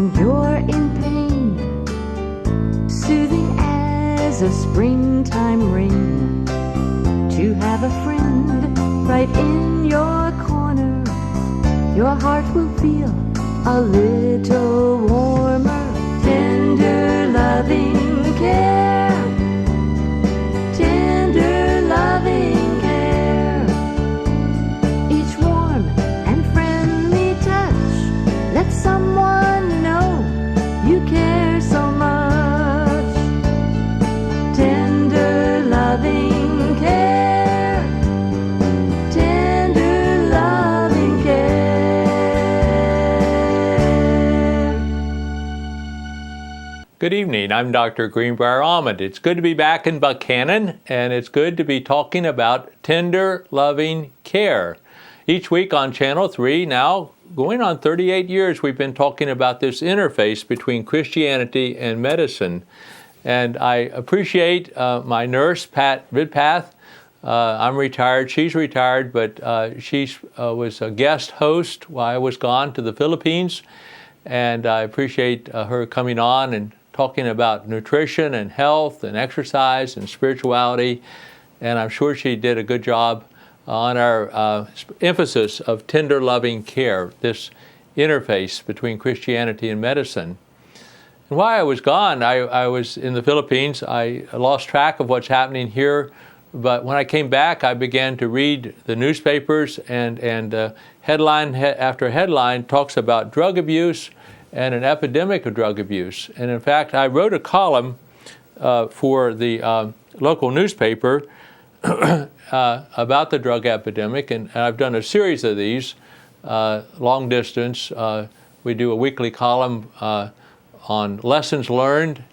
when you're in pain, soothing as a springtime rain, to have a friend right in your corner, your heart will feel a little warmer. Tender loving care, tender loving care, each warm and friendly touch lets someone know you care so much. Tender loving care, tender loving care. Good evening. I'm Dr. Greenbrier Almond. It's good to be back in Buchanan, and it's good to be talking about tender loving care. Each week on Channel 3, now going on 38 years, we've been talking about this interface between Christianity and medicine. And I appreciate my nurse, Pat Vidpath. I'm retired, she's retired, but she was a guest host while I was gone to the Philippines. And I appreciate her coming on and talking about nutrition and health and exercise and spirituality. And I'm sure she did a good job on our emphasis of tender loving care, this interface between Christianity and medicine. And while I was gone, I was in the Philippines. I lost track of what's happening here, but when I came back, I began to read the newspapers, and headline after headline talks about drug abuse and an epidemic of drug abuse. And in fact, I wrote a column for the local newspaper about the drug epidemic, and I've done a series of these, long distance. We do a weekly column on lessons learned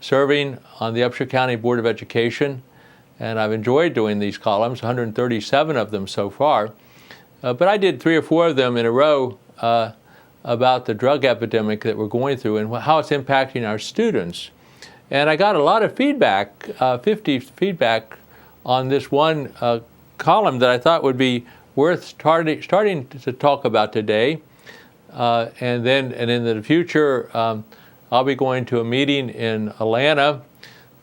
serving on the Upshur County Board of Education, and I've enjoyed doing these columns, 137 of them so far. But I did 3 or 4 of them in a row about the drug epidemic that we're going through and how it's impacting our students. And I got a lot of feedback, 50 feedback on this one column that I thought would be worth starting to talk about today. And in the future, I'll be going to a meeting in Atlanta.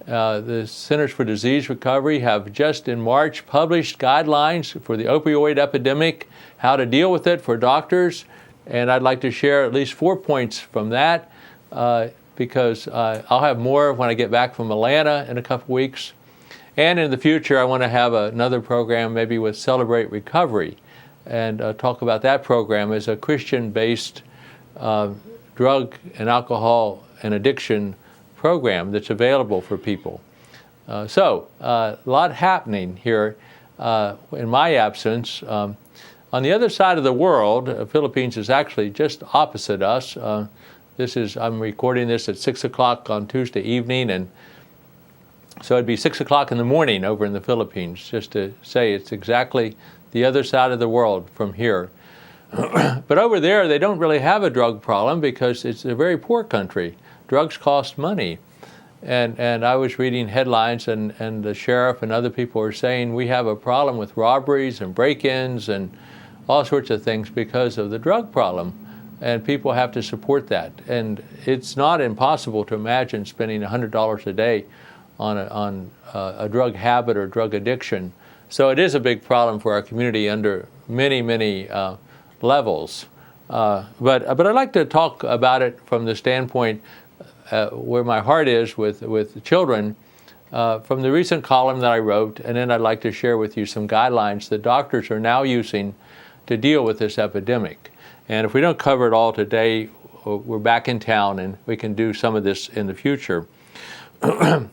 The Centers for Disease Recovery have just in March published guidelines for the opioid epidemic, how to deal with it for doctors. And I'd like to share at least 4 points from that because I'll have more when I get back from Atlanta in a couple weeks. And in the future, I want to have another program maybe with Celebrate Recovery and talk about that program as a Christian-based drug and alcohol and addiction program that's available for people. So a lot happening here in my absence. On the other side of the world, Philippines is actually just opposite us. I'm recording this at 6 o'clock on Tuesday evening, and so it'd be 6 o'clock in the morning over in the Philippines, just to say it's exactly the other side of the world from here. But over there, they don't really have a drug problem because it's a very poor country. Drugs cost money. And I was reading headlines, and the sheriff and other people are saying we have a problem with robberies and break-ins and all sorts of things because of the drug problem. And people have to support that. And it's not impossible to imagine spending $100 a day on a drug habit or drug addiction. So it is a big problem for our community under many, many levels. But I'd like to talk about it from the standpoint where my heart is with children, from the recent column that I wrote, and then I'd like to share with you some guidelines that doctors are now using to deal with this epidemic. And if we don't cover it all today, we're back in town and we can do some of this in the future. Well,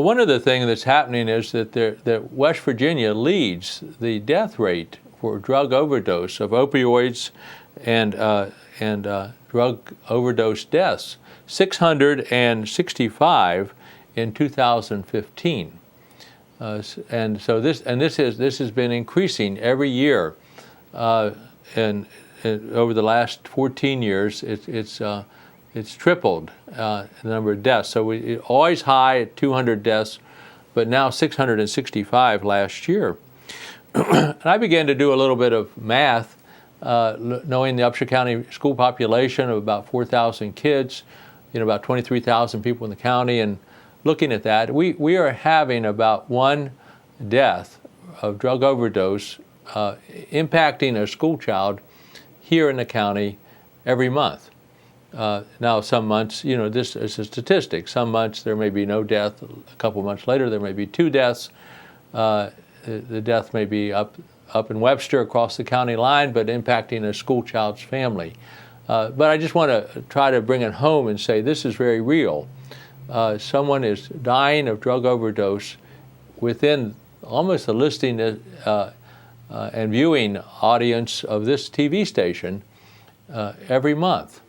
one of the things that's happening is that West Virginia leads the death rate for drug overdose of opioids and drug overdose deaths, 665 in 2015. And so this has been increasing every year, and over the last 14 years, it's tripled the number of deaths. So we always high at 200 deaths, but now 665 last year. And I began to do a little bit of math knowing the Upshur County school population of about 4,000 kids, about 23,000 people in the county, and looking at that, we are having about one death of drug overdose impacting a school child here in the county every month. Now, some months, this is a statistic. Some months there may be no death. A couple months later, there may be 2 deaths. The death may be up in Webster across the county line, but impacting a school child's family. But I just want to try to bring it home and say this is very real. Someone is dying of drug overdose within almost the listening and viewing audience of this TV station every month.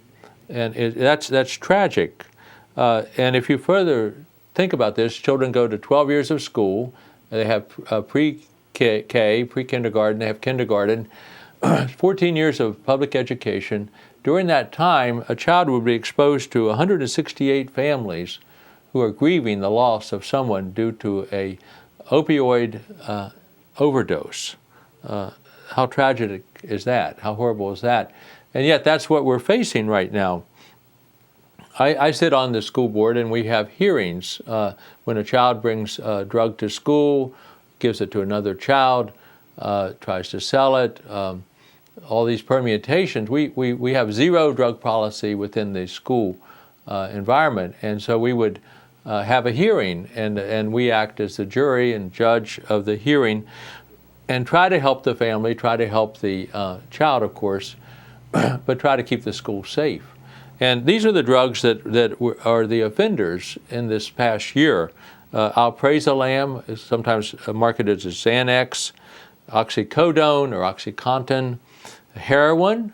And that's tragic. And if you further think about this, children go to 12 years of school. They have pre-K, pre-kindergarten. They have kindergarten, 14 years of public education. During that time, a child would be exposed to 168 families who are grieving the loss of someone due to a opioid overdose. How tragic is that? How horrible is that? And yet that's what we're facing right now. I sit on the school board, and we have hearings when a child brings a drug to school, gives it to another child, tries to sell it, all these permutations. We have zero drug policy within the school environment, and so we would have a hearing, and we act as the jury and judge of the hearing and try to help the family, try to help the child, of course, but try to keep the school safe. And these are the drugs that are the offenders in this past year. Alprazolam is sometimes marketed as Xanax, oxycodone or OxyContin. Heroin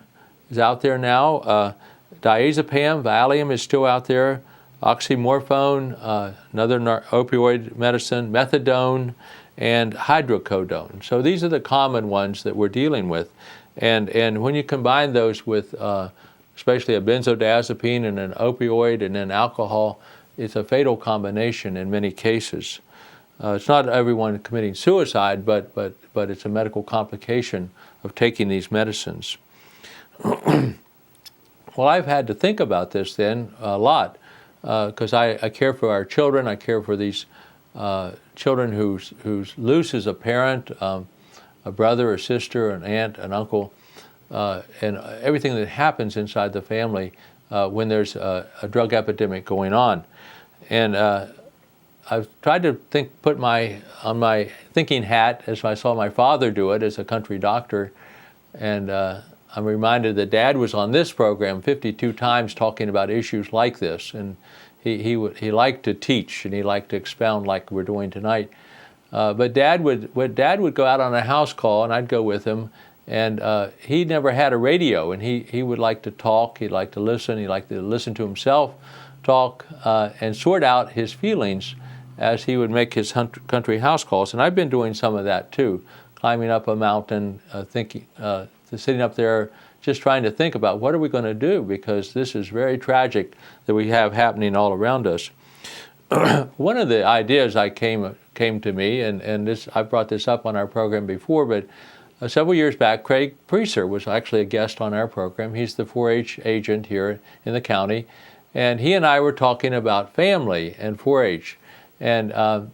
is out there now. Diazepam, Valium is still out there. Oxymorphone, another opioid medicine, methadone, and hydrocodone. So these are the common ones that we're dealing with. And when you combine those with especially a benzodiazepine and an opioid and then alcohol, it's a fatal combination in many cases. It's not everyone committing suicide, but it's a medical complication of taking these medicines. Well, I've had to think about this then a lot because I care for our children. I care for these children who loses a parent, a brother, a sister, an aunt, an uncle, and everything that happens inside the family when there's a drug epidemic going on. And I've tried to put on my thinking hat as I saw my father do it as a country doctor. And I'm reminded that Dad was on this program 52 times talking about issues like this. And he liked to teach and he liked to expound like we're doing tonight. But Dad would go out on a house call and I'd go with him. And he never had a radio, and he would like to talk, he'd like to listen, he'd like to listen to himself talk and sort out his feelings as he would make his country house calls. And I've been doing some of that too, climbing up a mountain, sitting up there just trying to think about what are we going to do, because this is very tragic that we have happening all around us. One of the ideas came to me, and this I brought this up on our program before, but several years back, Craig Priester was actually a guest on our program. He's the 4-H agent here in the county. And he and I were talking about family and 4-H. And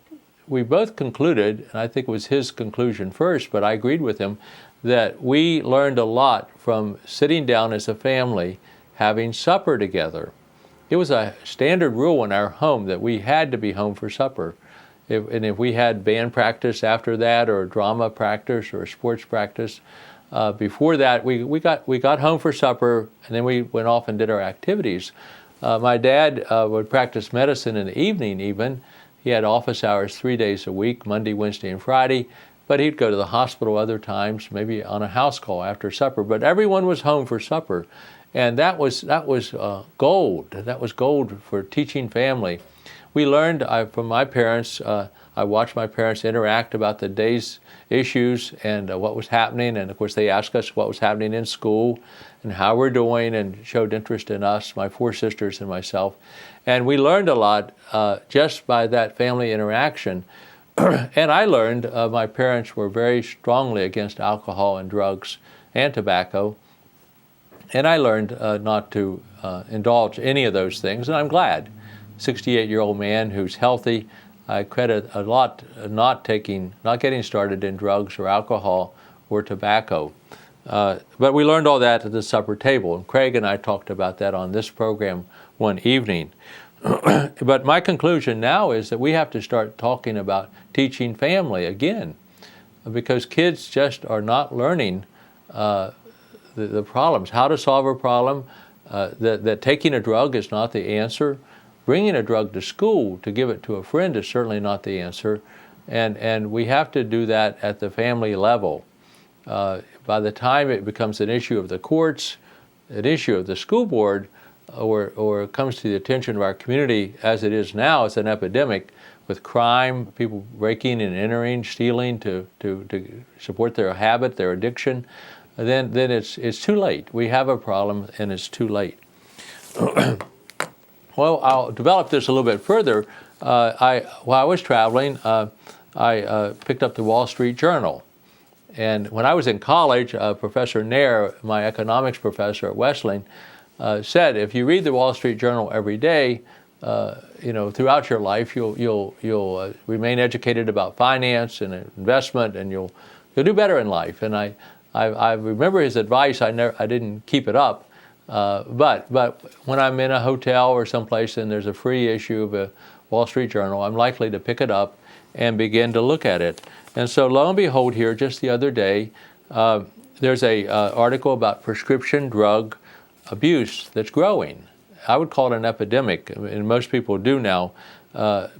we both concluded, and I think it was his conclusion first, but I agreed with him, that we learned a lot from sitting down as a family, having supper together. It was a standard rule in our home that we had to be home for supper. If we had band practice after that, or drama practice, or sports practice, before that, we got home for supper, and then we went off and did our activities. My dad would practice medicine in the evening even. He had office hours 3 days a week, Monday, Wednesday, and Friday, but he'd go to the hospital other times, maybe on a house call after supper. But everyone was home for supper, and that was gold. That was gold for teaching family. We learned from my parents. I watched my parents interact about the day's issues and what was happening. And of course, they asked us what was happening in school and how we're doing, and showed interest in us, my 4 sisters and myself. And we learned a lot just by that family interaction. And I learned my parents were very strongly against alcohol and drugs and tobacco. And I learned not to indulge any of those things, and I'm glad. 68-year-old man who's healthy. I credit a lot not getting started in drugs or alcohol or tobacco. But we learned all that at the supper table, and Craig and I talked about that on this program one evening. But my conclusion now is that we have to start talking about teaching family again, because kids just are not learning the problems, how to solve a problem, that taking a drug is not the answer. Bringing a drug to school to give it to a friend is certainly not the answer. And we have to do that at the family level. By the time it becomes an issue of the courts, an issue of the school board, or comes to the attention of our community as it is now, it's an epidemic with crime, people breaking and entering, stealing to support their habit, their addiction, then it's too late. We have a problem and it's too late. Well, I'll develop this a little bit further. While I was traveling, I picked up the Wall Street Journal. And when I was in college, Professor Nair, my economics professor at Wesleyan, said if you read the Wall Street Journal every day, throughout your life, you'll remain educated about finance and investment, and you'll do better in life. And I remember his advice. I didn't keep it up. But when I'm in a hotel or someplace and there's a free issue of a Wall Street Journal, I'm likely to pick it up and begin to look at it. And so lo and behold, here just the other day, there's a article about prescription drug abuse that's growing. I would call it an epidemic, and most people do now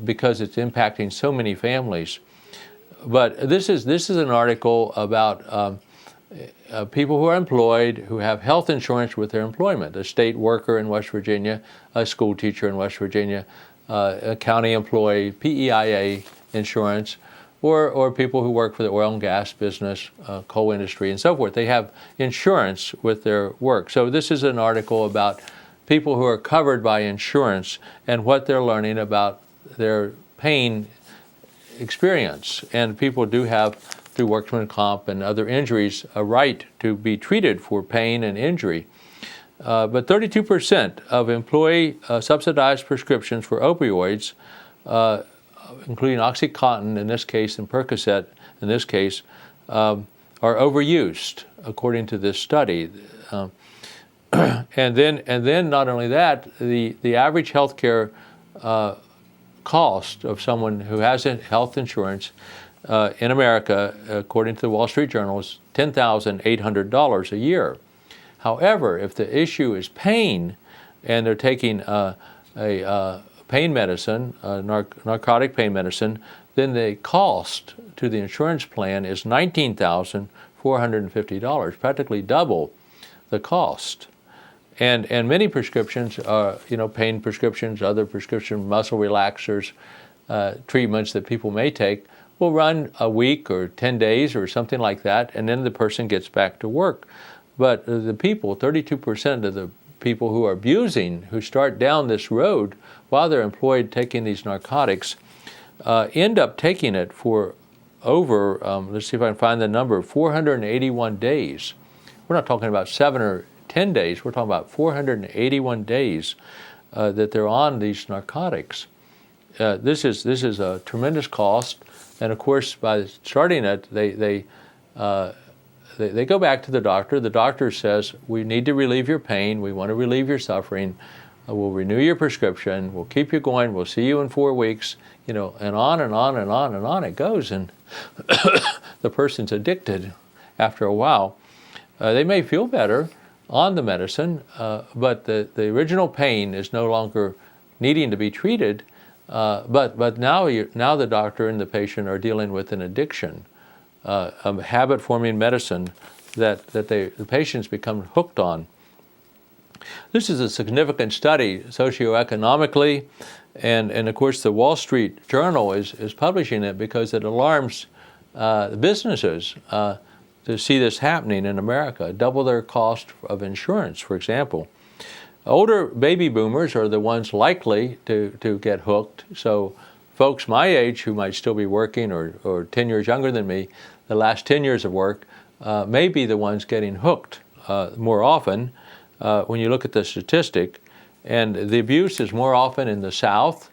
because it's impacting so many families. But this is an article about people who are employed, who have health insurance with their employment, a state worker in West Virginia, a school teacher in West Virginia, a county employee, PEIA insurance, or people who work for the oil and gas business, coal industry, and so forth. They have insurance with their work. So this is an article about people who are covered by insurance and what they're learning about their pain experience. And people do have, through workman's comp and other injuries, a right to be treated for pain and injury. But 32% of employee subsidized prescriptions for opioids, including OxyContin in this case and Percocet in this case, are overused, according to this study. And then not only that, the average health care cost of someone who has health insurance in America, according to the Wall Street Journal, is $10,800 a year. However, if the issue is pain, and they're taking a pain medicine, narcotic pain medicine, then the cost to the insurance plan is $19,450, practically double the cost. And many prescriptions, pain prescriptions, other prescription muscle relaxers, treatments that people may take, will run a week or 10 days or something like that, and then the person gets back to work. But the people, 32% of the people who are abusing, who start down this road while they're employed taking these narcotics, end up taking it for over, let's see if I can find the number, 481 days. We're not talking about 7 or 10 days. We're talking about 481 days that they're on these narcotics. This is a tremendous cost. And of course, by starting it, they go back to the doctor. The doctor says, we need to relieve your pain. We want to relieve your suffering. We'll renew your prescription. We'll keep you going. We'll see you in 4 weeks, and on and on and on and on it goes. And the person's addicted after a while. They may feel better on the medicine, but the original pain is no longer needing to be treated. But now the doctor and the patient are dealing with an addiction, a habit-forming medicine that the patients become hooked on. This is a significant study socioeconomically, and of course the Wall Street Journal is publishing it because it alarms the businesses to see this happening in America, double their cost of insurance, for example. Older baby boomers are the ones likely to get hooked. So folks my age who might still be working or 10 years younger than me, the last 10 years of work, may be the ones getting hooked more often when you look at the statistic. And the abuse is more often in the South,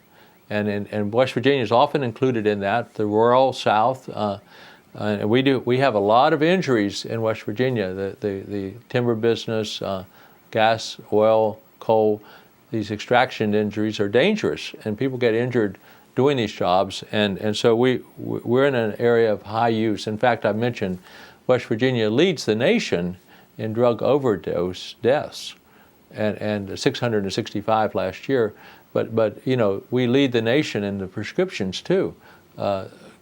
and West Virginia is often included in that, the rural South. And we have a lot of injuries in West Virginia. The timber business, gas, oil, coal, these extraction injuries are dangerous, and people get injured doing these jobs. And so we're in an area of high use. In fact, I mentioned West Virginia leads the nation in drug overdose deaths, and 665 last year. But we lead the nation in the prescriptions too,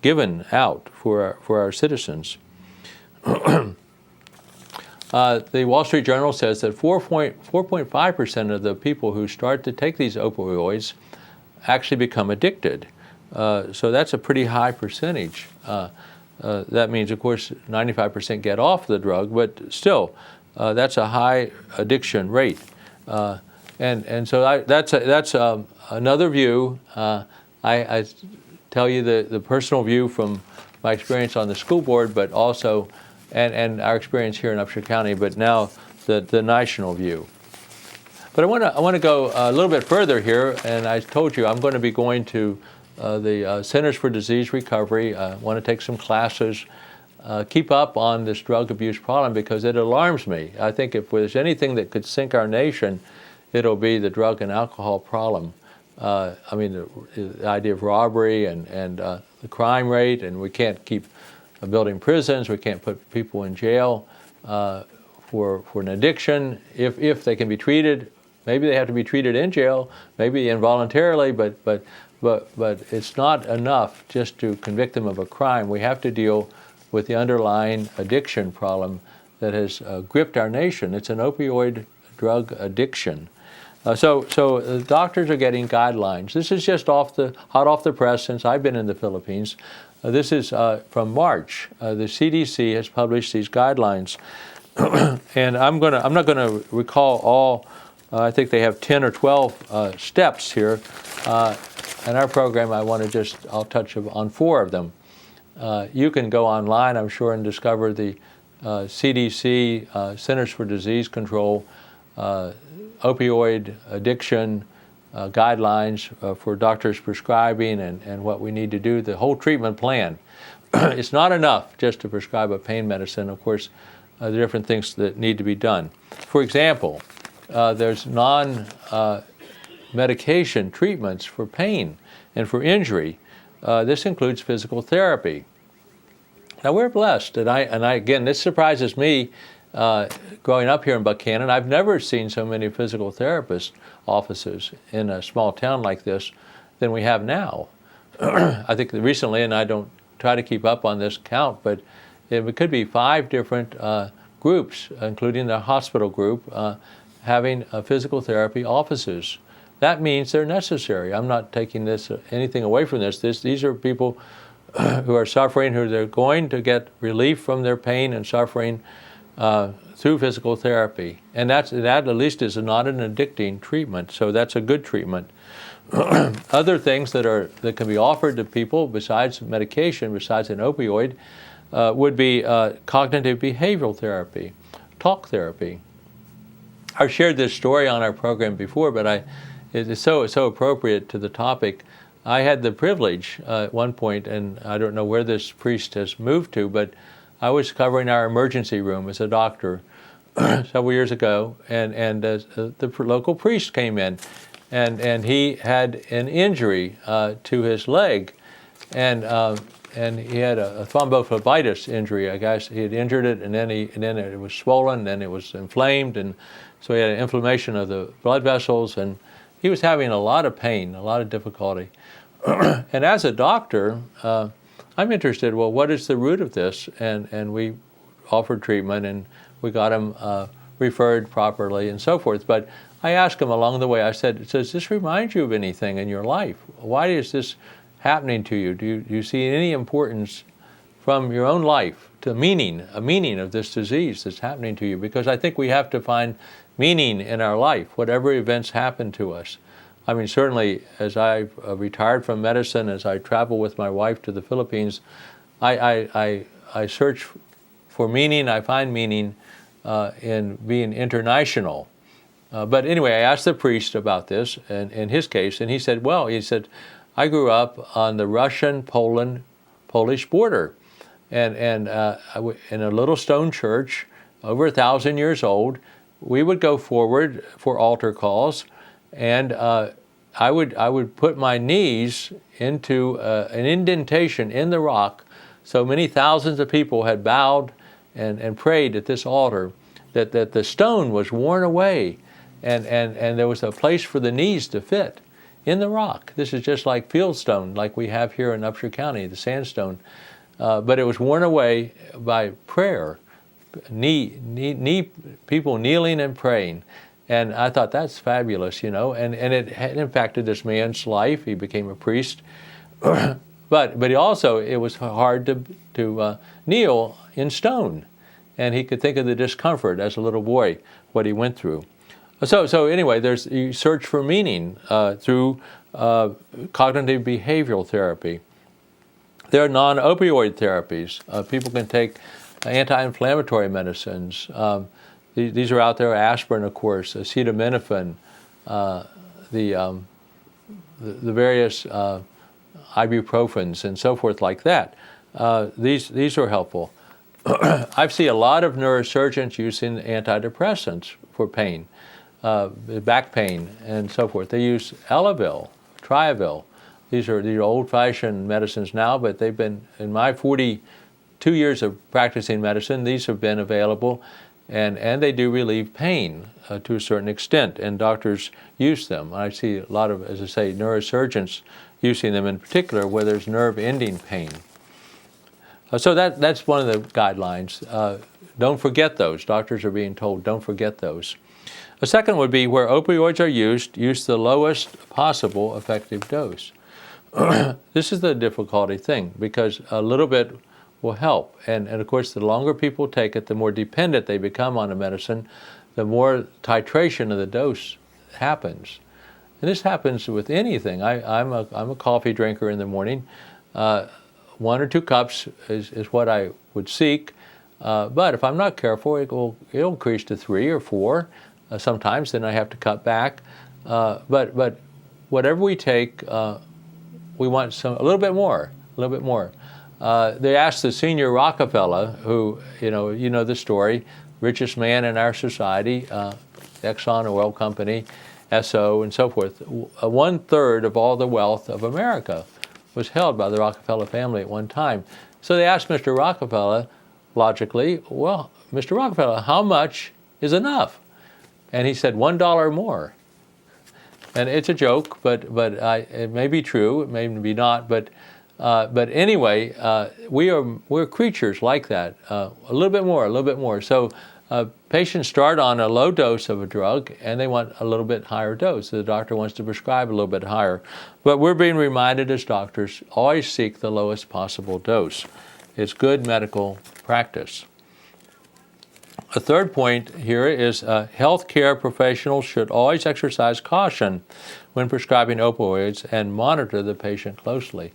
given out for our citizens. The Wall Street Journal says that 4.5% of the people who start to take these opioids actually become addicted. So that's a pretty high percentage. That means, of course, 95% get off the drug, but still, that's a high addiction rate. And so that's another view. I tell you the personal view from my experience on the school board, but also, and our experience here in Upshur County, but now the national view. But I want to go a little bit further here, and I told you I'm going to be going to the Centers for Disease Recovery. I want to take some classes, keep up on this drug abuse problem because it alarms me. I think if there's anything that could sink our nation, it'll be the drug and alcohol problem. I mean, the idea of robbery and the crime rate, and we can't keep building prisons. We can't put people in jail for an addiction if they can be treated. Maybe they have to be treated in jail, maybe involuntarily, but it's not enough just to convict them of a crime. We have to deal with the underlying addiction problem that has gripped our nation. It's an opioid drug addiction. So the doctors are getting guidelines. This is just hot off the press since I've been in the Philippines. This is from March. The CDC has published these guidelines, and I'm not going to recall all. I think they have 10 or 12 steps here. In our program, I'll touch on 4 of them. You can go online, I'm sure, and discover the CDC, Centers for Disease Control, opioid addiction guidelines for doctors prescribing and what we need to do, the whole treatment plan. It's not enough just to prescribe a pain medicine. Of course, the different things that need to be done. For example, there's non-medication treatments for pain and for injury. This includes physical therapy. Now we're blessed, and I again, this surprises me. Growing up here in Buchanan, I've never seen so many physical therapist offices in a small town like this than we have now. I think recently, and I don't try to keep up on this count, but it could be 5 different groups, including the hospital group, having physical therapy offices. That means they're necessary. I'm not taking anything away from this. These are people who are suffering, who they're going to get relief from their pain and suffering through physical therapy. And that at least is not an addicting treatment, so that's a good treatment. Other things that can be offered to people besides medication, besides an opioid, would be cognitive behavioral therapy, talk therapy. I've shared this story on our program before, but it is so appropriate to the topic. I had the privilege at one point, and I don't know where this priest has moved to, but I was covering our emergency room as a doctor several years ago, and the local priest came in, and he had an injury to his leg, and he had a thrombophlebitis injury. I guess he had injured it, and then it was swollen, then it was inflamed, and so he had an inflammation of the blood vessels, and he was having a lot of pain, a lot of difficulty. And as a doctor, I'm interested, well, what is the root of this? And we offered treatment, and we got him referred properly and so forth. But I asked him along the way, I said, does this remind you of anything in your life? Why is this happening to you? Do you see any importance from your own life to a meaning of this disease that's happening to you? Because I think we have to find meaning in our life, whatever events happen to us. I mean, certainly, as I've retired from medicine, as I travel with my wife to the Philippines, I search for meaning, I find meaning in being international. But anyway, I asked the priest about this, and in his case, and he said, I grew up on the Russian-Polish border, and in a little stone church, over 1,000 years old. We would go forward for altar calls, and I would put my knees into an indentation in the rock. So many thousands of people had bowed and prayed at this altar that the stone was worn away, and there was a place for the knees to fit in the rock. This is just like fieldstone, like we have here in Upshur County, the sandstone. But it was worn away by prayer, people kneeling and praying. And I thought, that's fabulous, and it had impacted this man's life. He became a priest. but he also, it was hard to kneel in stone. And he could think of the discomfort as a little boy, what he went through. So anyway, you search for meaning through cognitive behavioral therapy. There are non-opioid therapies. People can take anti-inflammatory medicines. These are out there: aspirin, of course, acetaminophen, the various ibuprofens, and so forth like that. These are helpful. I've seen a lot of neurosurgeons using antidepressants for pain, back pain, and so forth. They use Elavil, Triavil. These are old-fashioned medicines now, but they've been, in my 42 years of practicing medicine, these have been available, and they do relieve pain to a certain extent, and doctors use them. I see a lot of, as I say, neurosurgeons using them in particular where there's nerve-ending pain. So that's one of the guidelines. Don't forget those. Doctors are being told, don't forget those. A second would be where opioids are used, use the lowest possible effective dose. This is the difficulty thing, because a little bit will help. And of course, the longer people take it, the more dependent they become on a medicine, the more titration of the dose happens. And this happens with anything. I'm a coffee drinker in the morning. 1 or 2 cups is what I would seek. But if I'm not careful, it'll increase to 3 or 4. Sometimes then I have to cut back. But whatever we take, we want a little bit more. They asked the senior Rockefeller, who, you know the story, richest man in our society, Exxon Oil Company, Esso, and so forth. 1/3 of all the wealth of America was held by the Rockefeller family at one time. So they asked Mr. Rockefeller, logically, well, Mr. Rockefeller, how much is enough? And he said, $1 more. And it's a joke, but it may be true, it may be not. But anyway, we're creatures like that. A little bit more. So patients start on a low dose of a drug, and they want a little bit higher dose. The doctor wants to prescribe a little bit higher. But we're being reminded as doctors, always seek the lowest possible dose. It's good medical practice. A third point here is healthcare professionals should always exercise caution when prescribing opioids and monitor the patient closely.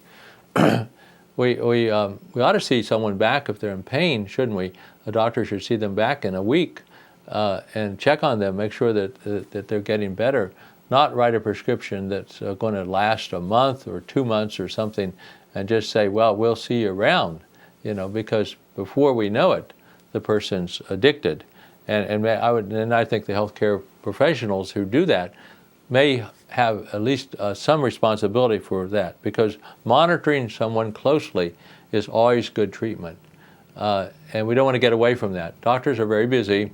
We ought to see someone back if they're in pain, shouldn't we? A doctor should see them back in a week and check on them, make sure that they're getting better. Not write a prescription that's going to last a month or 2 months or something, and just say, well, we'll see you around, because before we know it, the person's addicted. And I think the healthcare professionals who do that may have at least some responsibility for that, because monitoring someone closely is always good treatment. And we don't want to get away from that. Doctors are very busy.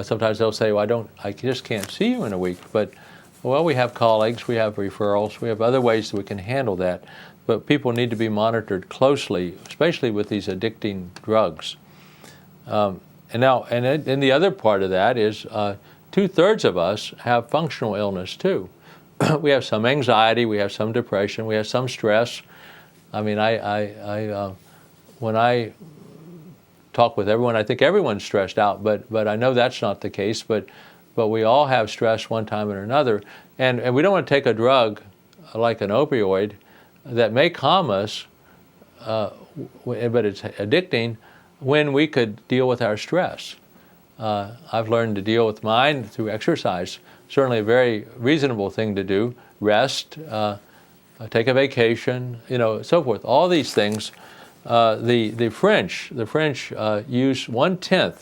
Sometimes they'll say, well, I just can't see you in a week. But, well, we have colleagues, we have referrals, we have other ways that we can handle that. But people need to be monitored closely, especially with these addicting drugs. And the other part of that is 2/3 of us have functional illness too. We have some anxiety, we have some depression, we have some stress. I mean, when I talk with everyone, I think everyone's stressed out, but I know that's not the case. But we all have stress one time or another, and we don't want to take a drug like an opioid that may calm us, but it's addicting. when we could deal with our stress. I've learned to deal with mine through exercise. Certainly a very reasonable thing to do. Rest, take a vacation, so forth. All these things. The French use 1/10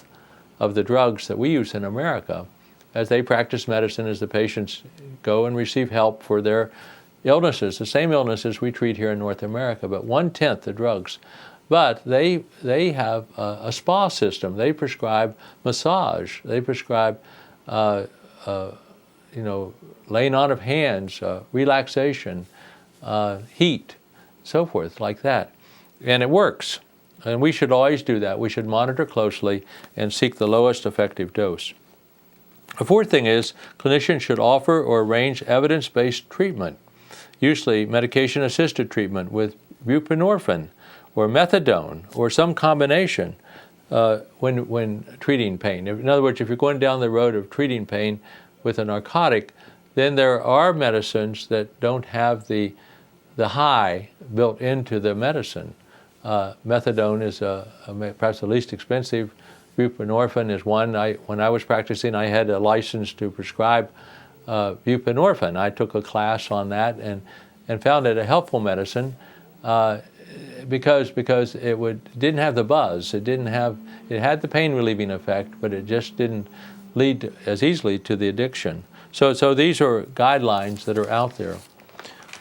of the drugs that we use in America as they practice medicine, as the patients go and receive help for their illnesses, the same illnesses we treat here in North America, but 1/10 the drugs. But they have a spa system. They prescribe massage. They prescribe, laying on of hands, relaxation, heat, so forth, like that. And it works. And we should always do that. We should monitor closely and seek the lowest effective dose. The fourth thing is clinicians should offer or arrange evidence-based treatment, usually medication-assisted treatment with buprenorphine or methadone or some combination when treating pain. In other words, if you're going down the road of treating pain with a narcotic, then there are medicines that don't have the high built into the medicine. Methadone is perhaps the least expensive. Buprenorphine is one. When I was practicing, I had a license to prescribe buprenorphine. I took a class on that and found it a helpful medicine because it didn't have the buzz. It had the pain relieving effect, but it just didn't lead as easily to the addiction. So these are guidelines that are out there.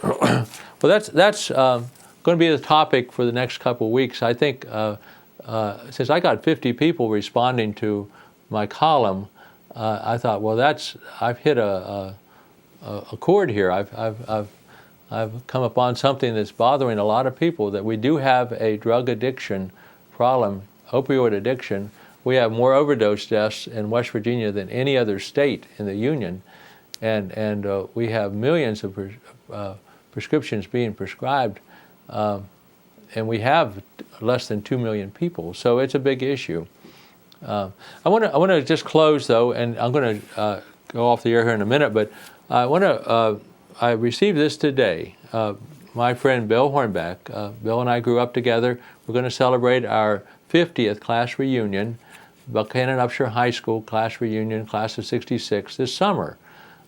Well, that's going to be the topic for the next couple of weeks. I think since I got 50 people responding to my column, I thought, well, I've hit a chord here. I've come upon something that's bothering a lot of people, that we do have a drug addiction problem, opioid addiction. We have more overdose deaths in West Virginia than any other state in the Union, and we have millions of prescriptions being prescribed, and we have less than 2 million people, so it's a big issue. I want to just close though, and I'm going to go off the air here in a minute, but I received this today. My friend Bill Hornback, Bill and I grew up together. We're going to celebrate our 50th class reunion, Buchanan Upshur High School class reunion, class of '66, this summer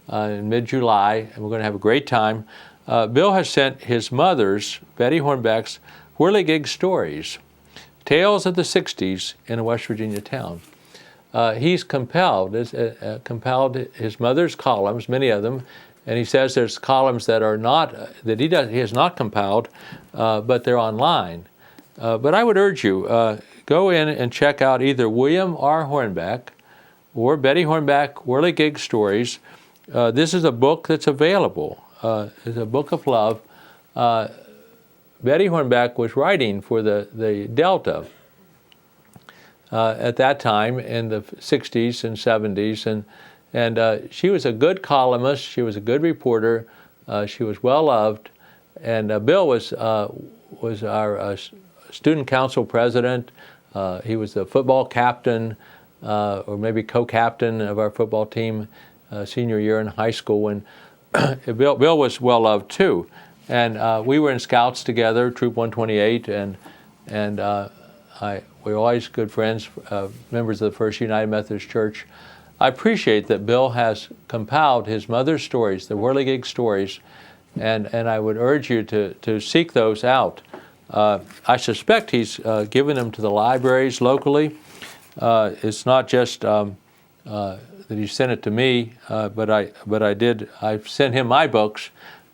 in mid-July, and we're going to have a great time. Bill has sent his mother's, Betty Hornback's, Whirligig Stories, Tales of the 60s in a West Virginia town. He's compiled his mother's columns, many of them, and he says there's columns that are not, that he has not compiled, but they're online. But I would urge you, go in and check out either William R. Hornback or Betty Hornback, Whirligig Stories. This is a book that's available. It's a book of love. Betty Hornback was writing for the Delta at that time in the 60s and 70s, and she was a good columnist. She was a good reporter. She was well loved, and Bill was our student council president. He was the football captain, or maybe co-captain of our football team senior year in high school. When Bill was well loved too, and we were in Scouts together, Troop 128, and we were always good friends, members of the First United Methodist Church. I appreciate that Bill has compiled his mother's stories, the Whirligig Stories, and I would urge you to seek those out. I suspect he's given them to the libraries locally. It's not just that he sent it to me, but I've sent him my books,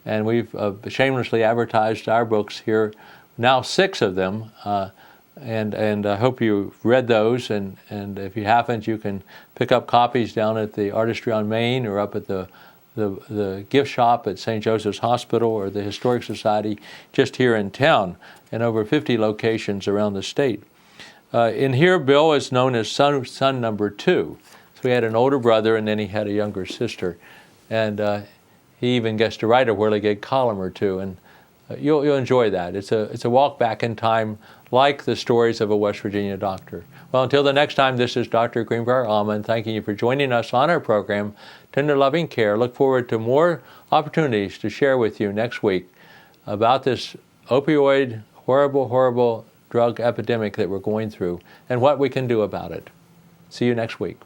and we've shamelessly advertised our books here, now 6 of them, and I hope you've read those, and if you haven't, you can pick up copies down at the Artistry on Main or up at the gift shop at St. Joseph's Hospital or the Historic Society just here in town, and over 50 locations around the state. In here, Bill is known as son number 2. So he had an older brother, and then he had a younger sister, and he even gets to write a Whirligig column or two, and you'll enjoy that. It's a walk back in time, like the stories of a West Virginia doctor. Well, until the next time, this is Dr. Greenbrier Allman thanking you for joining us on our program, Tender Loving Care. Look forward to more opportunities to share with you next week about this opioid, horrible drug epidemic that we're going through and what we can do about it. See you next week.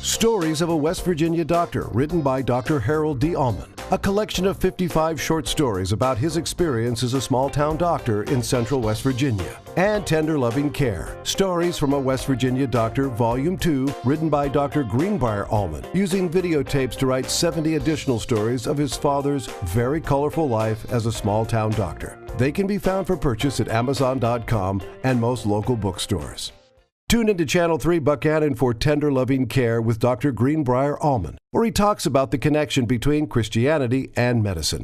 Stories of a West Virginia Doctor, written by Dr. Harold D. Allman. A collection of 55 short stories about his experience as a small-town doctor in central West Virginia. And Tender Loving Care. Stories from a West Virginia Doctor, Volume 2, written by Dr. Greenbrier Allman, using videotapes to write 70 additional stories of his father's very colorful life as a small-town doctor. They can be found for purchase at Amazon.com and most local bookstores. Tune into Channel 3 Buchanan for Tender Loving Care with Dr. Greenbrier Allman, where he talks about the connection between Christianity and medicine.